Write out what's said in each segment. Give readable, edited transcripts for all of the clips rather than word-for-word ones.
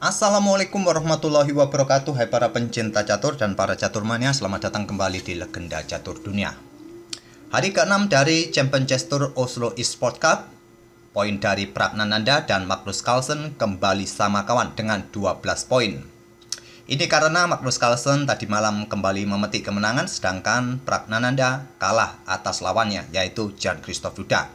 Assalamualaikum warahmatullahi wabarakatuh. Hai para pencinta catur dan para caturmania, selamat datang kembali di Legenda Catur Dunia. Hari ke-6 dari Champions Tour Oslo Esports Cup. Poin dari Pragnananda dan Magnus Carlsen kembali sama kawan dengan 12 poin. Ini karena Magnus Carlsen tadi malam kembali memetik kemenangan, sedangkan Pragnananda kalah atas lawannya, yaitu Jan-Christoph Duda.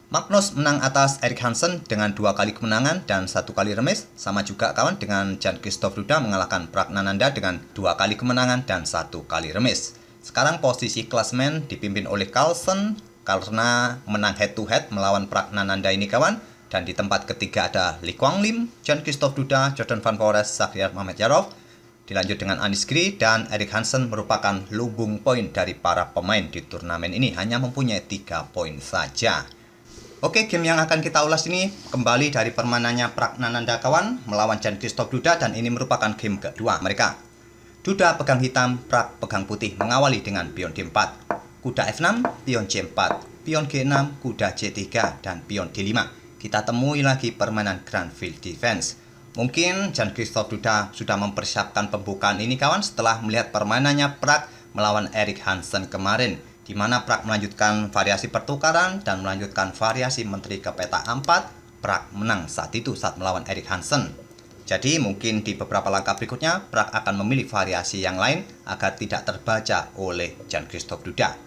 Magnus menang atas Erik Hansen dengan 2 kali kemenangan dan 1 kali remis. Sama juga kawan dengan Jan-Christoph Duda mengalahkan Pragnananda dengan 2 kali kemenangan dan 1 kali remis. Sekarang posisi klasmen dipimpin oleh Carlsen karena menang head to head melawan Pragnananda ini kawan. Dan di tempat ketiga ada Lee Kwang Lim, Jan-Christoph Duda, Jordan Van Foreest, Shahriar Mamedyarov. Dilanjut dengan Anish Giri dan Erik Hansen merupakan lumbung poin dari para pemain di turnamen ini, hanya mempunyai 3 poin saja. Oke, game yang akan kita ulas ini kembali dari permainannya Pragnananda kawan melawan Jan-Christoph Duda, dan ini merupakan game kedua mereka. Duda pegang hitam, Prag pegang putih, mengawali dengan pion D4, kuda F6, pion C4, pion G6, kuda C3, dan pion D5. Kita temui lagi permainan Grand Field Defense. Mungkin Jan-Christoph Duda sudah mempersiapkan pembukaan ini kawan setelah melihat permainannya Prag melawan Erik Hansen kemarin, di mana Prag melanjutkan variasi pertukaran dan melanjutkan variasi menteri ke petak 4. Prag menang saat itu saat melawan Erik Hansen. Jadi mungkin di beberapa langkah berikutnya Prag akan memilih variasi yang lain agar tidak terbaca oleh Jan-Christoph Duda.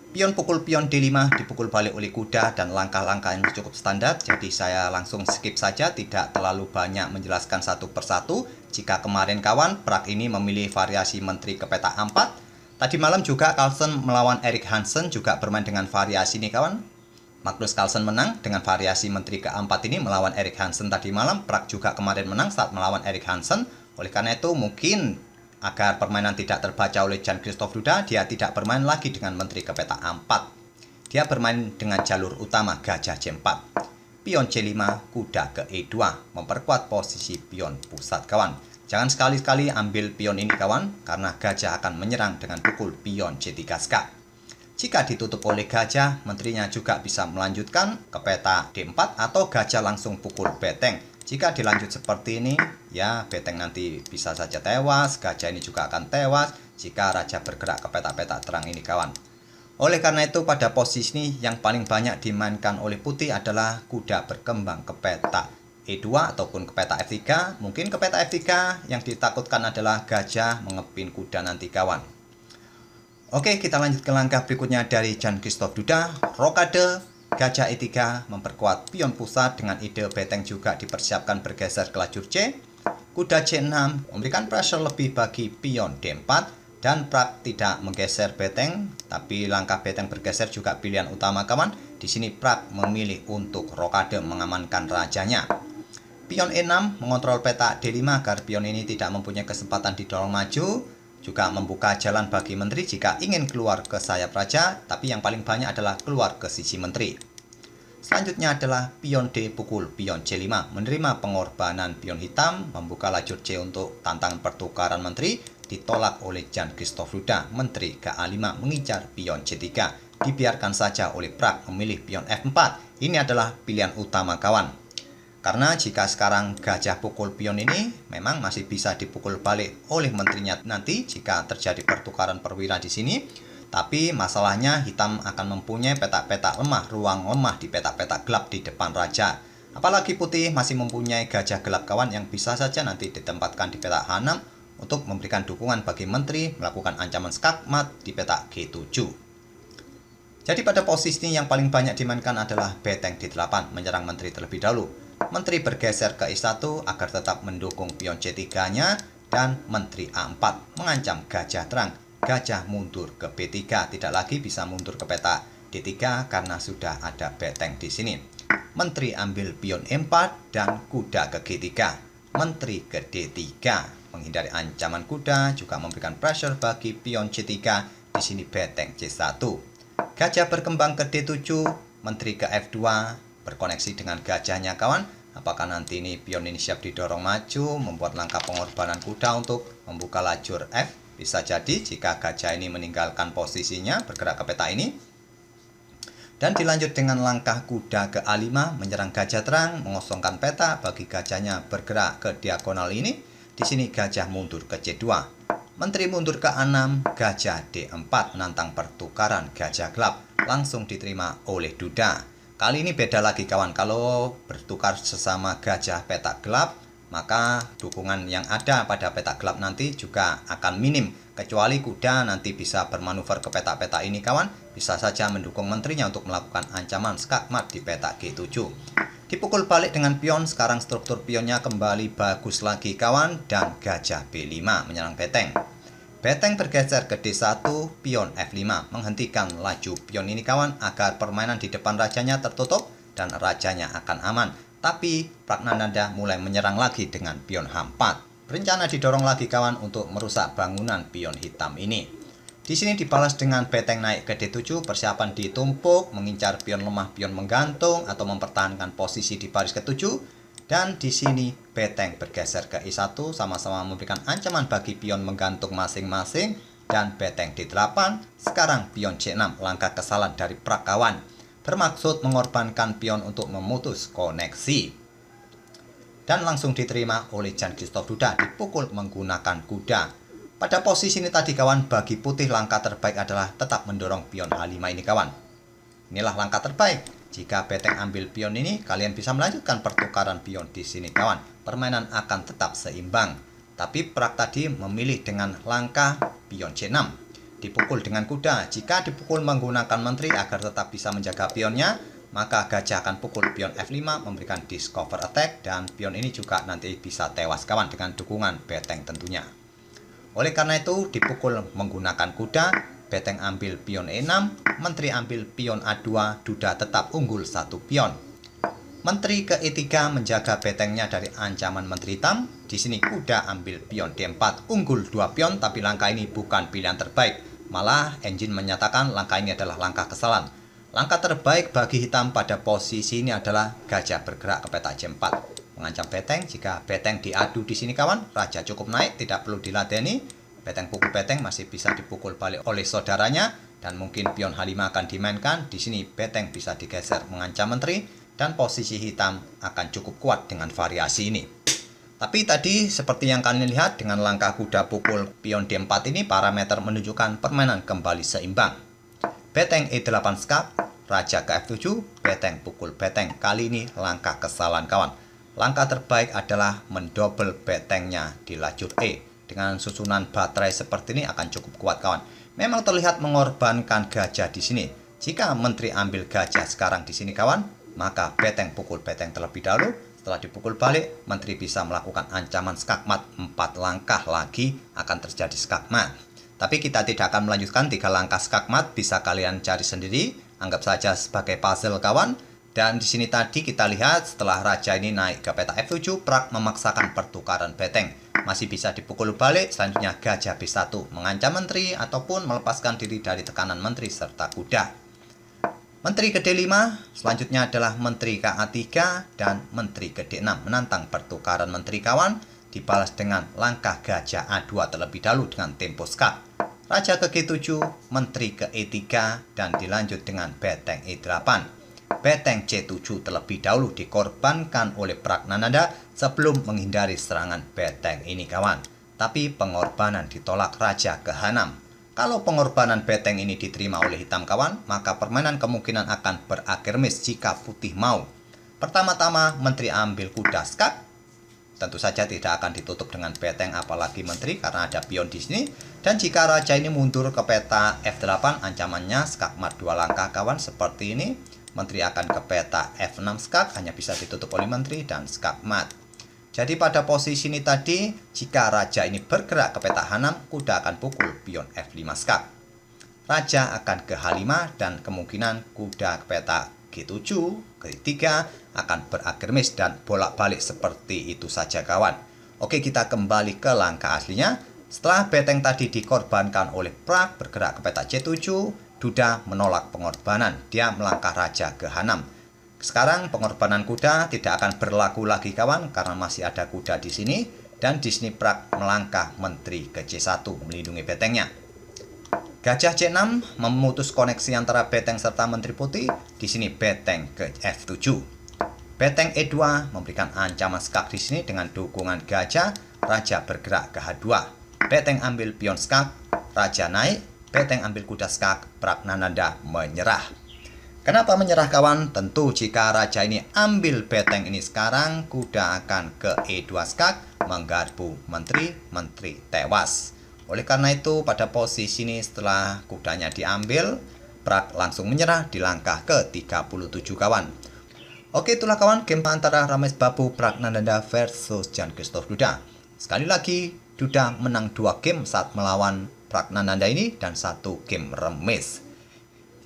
Pion pukul pion D5 dipukul balik oleh kuda dan langkah-langkah yang cukup standar, jadi saya langsung skip saja, tidak terlalu banyak menjelaskan satu persatu. Jika kemarin kawan Prag ini memilih variasi menteri ke petak 4, tadi malam juga Carlsen melawan Erik Hansen juga bermain dengan variasi ini kawan. Magnus Carlsen menang dengan variasi menteri keempat ini melawan Erik Hansen tadi malam. Prag juga kemarin menang saat melawan Erik Hansen. Oleh karena itu mungkin agar permainan tidak terbaca oleh Jan-Christoph Duda, dia tidak bermain lagi dengan menteri ke petak 4. Dia bermain dengan jalur utama gajah C4, pion C5, kuda ke E2, memperkuat posisi pion pusat kawan. Jangan sekali-kali ambil pion ini kawan, karena gajah akan menyerang dengan pukul pion C3 skak. Jika ditutup oleh gajah, menterinya juga bisa melanjutkan ke peta D4 atau gajah langsung pukul beteng. Jika dilanjut seperti ini, ya beteng nanti bisa saja tewas, gajah ini juga akan tewas jika raja bergerak ke peta-peta terang ini kawan. Oleh karena itu pada posisi ini yang paling banyak dimainkan oleh putih adalah kuda berkembang ke peta E2 ataupun ke peta F3. Mungkin ke peta F3 yang ditakutkan adalah gajah mengepin kuda nanti kawan. Oke, kita lanjut ke langkah berikutnya dari Jan-Christoph Duda. Rokade gajah E3 memperkuat pion pusat dengan ide beteng juga dipersiapkan bergeser ke lajur C. Kuda C6 memberikan pressure lebih bagi pion D4 dan Prag tidak menggeser beteng, tapi langkah beteng bergeser juga pilihan utama kawan. Di sini Prag memilih untuk rokade mengamankan rajanya. Pion E6 mengontrol peta D5 agar pion ini tidak mempunyai kesempatan didorong maju, juga membuka jalan bagi menteri jika ingin keluar ke sayap raja, tapi yang paling banyak adalah keluar ke sisi menteri. Selanjutnya adalah pion D pukul pion C5, menerima pengorbanan pion hitam, membuka lajur C untuk tantangan pertukaran menteri, ditolak oleh Jan-Christoph Duda. Menteri ke A5 mengincar pion C3, dibiarkan saja oleh Prag memilih pion F4. Ini adalah pilihan utama kawan. Karena jika sekarang gajah pukul pion ini memang masih bisa dipukul balik oleh menterinya nanti jika terjadi pertukaran perwira di sini. Tapi masalahnya hitam akan mempunyai petak-petak lemah, ruang lemah di petak-petak gelap di depan raja. Apalagi putih masih mempunyai gajah gelap kawan yang bisa saja nanti ditempatkan di petak H6 untuk memberikan dukungan bagi menteri melakukan ancaman skakmat di petak G7. Jadi pada posisi ini yang paling banyak dimainkan adalah beteng D8, menyerang menteri terlebih dahulu. Menteri bergeser ke E1 agar tetap mendukung pion C3-nya, dan menteri A4 mengancam gajah terang. Gajah mundur ke B3, tidak lagi bisa mundur ke peta D3 karena sudah ada beteng di sini. Menteri ambil pion E4 dan kuda ke G3. Menteri ke D3 menghindari ancaman kuda, juga memberikan pressure bagi pion C3. Di sini beteng C1. Gajah berkembang ke D7, menteri ke F2, berkoneksi dengan gajahnya kawan. Apakah nanti ini pion ini siap didorong maju, membuat langkah pengorbanan kuda untuk membuka lajur F? Bisa jadi jika gajah ini meninggalkan posisinya bergerak ke peta ini. Dan dilanjut dengan langkah kuda ke A5 menyerang gajah terang, mengosongkan peta bagi gajahnya bergerak ke diagonal ini. Di sini gajah mundur ke C2. Menteri mundur ke A6, gajah D4 menantang pertukaran gajah gelap. Langsung diterima oleh duda. Kali ini beda lagi kawan, kalau bertukar sesama gajah petak gelap, maka dukungan yang ada pada petak gelap nanti juga akan minim. Kecuali kuda nanti bisa bermanuver ke petak-petak ini kawan, bisa saja mendukung menterinya untuk melakukan ancaman skakmat di petak G7. Dipukul balik dengan pion, sekarang struktur pionnya kembali bagus lagi kawan, dan gajah B5 menyerang beteng. Beteng bergeser ke D1, pion F5 menghentikan laju pion ini kawan agar permainan di depan rajanya tertutup dan rajanya akan aman. Tapi Pragnananda mulai menyerang lagi dengan pion H4. Berencana didorong lagi kawan untuk merusak bangunan pion hitam ini. Di sini dibalas dengan beteng naik ke D7, persiapan ditumpuk, mengincar pion lemah, pion menggantung atau mempertahankan posisi di baris ke-7. Dan di sini beteng bergeser ke I1, sama-sama memberikan ancaman bagi pion menggantung masing-masing. Dan beteng D8, sekarang pion C6, langkah kesalahan dari Prakawan, bermaksud mengorbankan pion untuk memutus koneksi. Dan langsung diterima oleh Jan Christoph Duda, dipukul menggunakan kuda. Pada posisi ini tadi kawan, bagi putih langkah terbaik adalah tetap mendorong pion H5 ini kawan. Inilah langkah terbaik. Jika beteng ambil pion ini, kalian bisa melanjutkan pertukaran pion di sini kawan. Permainan akan tetap seimbang. Tapi Prak tadi memilih dengan langkah pion C6. Dipukul dengan kuda. Jika dipukul menggunakan menteri agar tetap bisa menjaga pionnya, maka gajah akan pukul pion F5 memberikan discover attack, dan pion ini juga nanti bisa tewas kawan dengan dukungan beteng tentunya. Oleh karena itu dipukul menggunakan kuda, beteng ambil pion E6, menteri ambil pion A2, duda tetap unggul satu pion. Menteri ke E3 menjaga betengnya dari ancaman menteri hitam. Di sini kuda ambil pion D4, unggul 2 pion, tapi langkah ini bukan pilihan terbaik. Malah engine menyatakan langkah ini adalah langkah kesalahan. Langkah terbaik bagi hitam pada posisi ini adalah gajah bergerak ke petak C4, mengancam beteng. Jika beteng diadu di sini kawan, raja cukup naik, tidak perlu diladeni. Beteng pukul beteng masih bisa dipukul balik oleh saudaranya, dan mungkin pion H5 akan dimainkan. Di sini beteng bisa digeser mengancam menteri, dan posisi hitam akan cukup kuat dengan variasi ini. Tapi tadi seperti yang kalian lihat, dengan langkah kuda pukul pion D4 ini, parameter menunjukkan permainan kembali seimbang. Beteng E8 skak, raja ke F7, beteng pukul beteng. Kali ini langkah kesalahan kawan. Langkah terbaik adalah mendobel betengnya di lajur E. Dengan susunan baterai seperti ini akan cukup kuat kawan. Memang terlihat mengorbankan gajah di sini. Jika menteri ambil gajah sekarang di sini kawan, maka beteng pukul beteng terlebih dahulu. Setelah dipukul balik, menteri bisa melakukan ancaman skakmat. 4 langkah lagi akan terjadi skakmat. Tapi kita tidak akan melanjutkan 3 langkah skakmat, bisa kalian cari sendiri, anggap saja sebagai puzzle kawan. Dan di sini tadi kita lihat setelah raja ini naik ke peta F7, Prak memaksakan pertukaran beteng. Masih bisa dipukul balik, selanjutnya gajah B1 mengancam menteri ataupun melepaskan diri dari tekanan menteri serta kuda. Menteri ke D5, selanjutnya adalah menteri ke A3 dan menteri ke D6 menantang pertukaran menteri kawan. Dibalas dengan langkah gajah A2 terlebih dahulu dengan tempo skak. Raja ke G7, menteri ke E3, dan dilanjut dengan beteng E8. Beteng C7 terlebih dahulu dikorbankan oleh Pragnananda sebelum menghindari serangan beteng ini kawan. Tapi pengorbanan ditolak raja ke H6. Kalau pengorbanan beteng ini diterima oleh hitam kawan, maka permainan kemungkinan akan berakhir miss jika putih mau. Pertama-tama menteri ambil kuda skak. Tentu saja tidak akan ditutup dengan beteng apalagi menteri karena ada pion di sini. Dan jika raja ini mundur ke peta F8, ancamannya skakmat 2 langkah kawan seperti ini. Menteri akan ke peta F6 skak, hanya bisa ditutup oleh menteri dan skakmat. Jadi pada posisi ini tadi, jika raja ini bergerak ke peta H6, kuda akan pukul pion F5 skak. Raja akan ke H5 dan kemungkinan kuda ke peta G7, ketiga akan berakhir miss dan bolak-balik seperti itu saja kawan. Oke, kita kembali ke langkah aslinya. Setelah beteng tadi dikorbankan oleh Prak bergerak ke peta C7, Duda menolak pengorbanan. Dia melangkah raja ke H6. Sekarang pengorbanan kuda tidak akan berlaku lagi kawan karena masih ada kuda di sini, dan di sini Prak melangkah menteri ke C1 melindungi betengnya. Gajah C6 memutus koneksi antara beteng serta Menteri Putih. Di sini beteng ke F7. Beteng E2 memberikan ancaman skak di sini dengan dukungan gajah. Raja bergerak ke H2. Beteng ambil pion skak, raja naik. Beteng ambil kuda skak, Pragnananda menyerah. Kenapa menyerah kawan? Tentu jika raja ini ambil beteng ini sekarang, kuda akan ke E2 skak, menggarpu menteri, menteri tewas. Oleh karena itu pada posisi ini setelah kudanya diambil, Prak langsung menyerah di langkah ke-37 kawan. Oke, itulah kawan game antara Ramesh Babu Pragnananda versus Jan Christoph Duda. Sekali lagi, Duda menang 2 game saat melawan Pragnananda ini dan 1 game remis.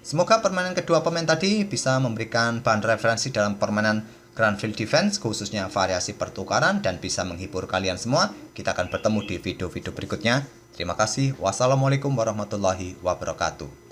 Semoga permainan kedua pemain tadi bisa memberikan bahan referensi dalam permainan Grand Field Defense, khususnya variasi pertukaran, dan bisa menghibur kalian semua. Kita akan bertemu di video-video berikutnya. Terima kasih. Wassalamualaikum warahmatullahi wabarakatuh.